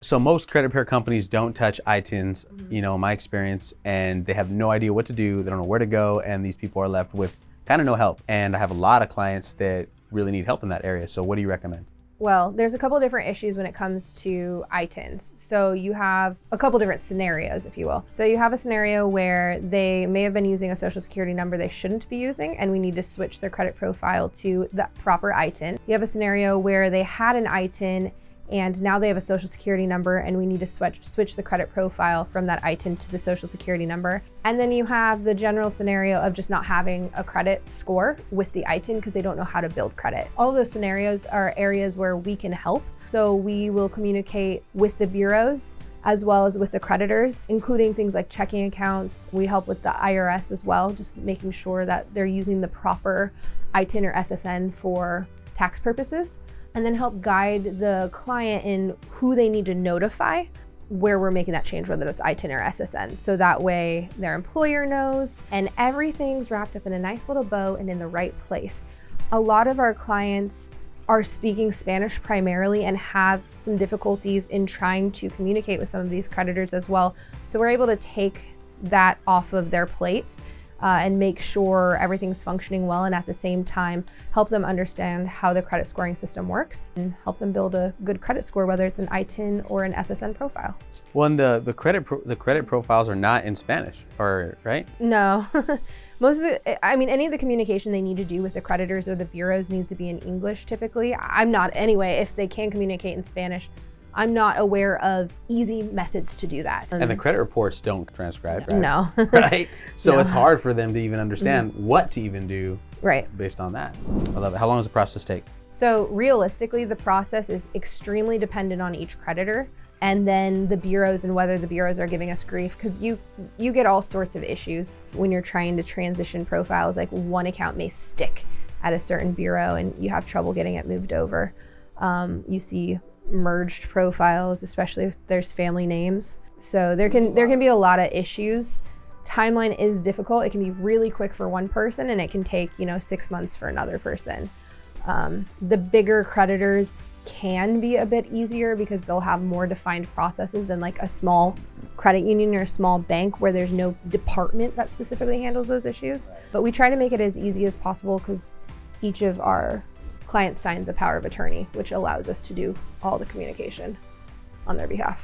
So most credit repair companies don't touch ITINs, in my experience, and they have no idea what to do. They don't know where to go, and these people are left with kind of no help. And I have a lot of clients that really need help in that area. So what do you recommend? Well, there's a couple of different issues when it comes to ITINs. So you have a couple different scenarios, if you will. So you have a scenario where they may have been using a social security number they shouldn't be using, and we need to switch their credit profile to the proper ITIN. You have a scenario where they had an ITIN and now they have a social security number, and we need to switch the credit profile from that ITIN to the social security number. And then you have the general scenario of just not having a credit score with the ITIN because they don't know how to build credit. All of those scenarios are areas where we can help. So we will communicate with the bureaus as well as with the creditors, including things like checking accounts. We help with the IRS as well, just making sure that they're using the proper ITIN or SSN for tax purposes, and then help guide the client in who they need to notify where we're making that change, whether it's ITIN or SSN. So that way their employer knows and everything's wrapped up in a nice little bow and in the right place. A lot of our clients are speaking Spanish primarily and have some difficulties in trying to communicate with some of these creditors as well. So we're able to take that off of their plate and make sure everything's functioning well, and at the same time help them understand how the credit scoring system works and help them build a good credit score, whether it's an ITIN or an SSN profile. Well, and the credit profiles are not in Spanish, right? No. Any of the communication they need to do with the creditors or the bureaus needs to be in English typically. I'm not, anyway, if they can communicate in Spanish, I'm not aware of easy methods to do that. And the credit reports don't transcribe, right? No. Right? So No. It's hard for them to even understand what to even do based on that. I love it. How long does the process take? So realistically, the process is extremely dependent on each creditor and then the bureaus and whether the bureaus are giving us grief, because you get all sorts of issues when you're trying to transition profiles. Like one account may stick at a certain bureau and you have trouble getting it moved over. You see merged profiles, especially if there's family names. So there can be a lot of issues. Timeline is difficult. It can be really quick for one person and it can take 6 months for another person. The bigger creditors can be a bit easier because they'll have more defined processes than like a small credit union or a small bank where there's no department that specifically handles those issues. But we try to make it as easy as possible because each of our client signs a power of attorney, which allows us to do all the communication on their behalf.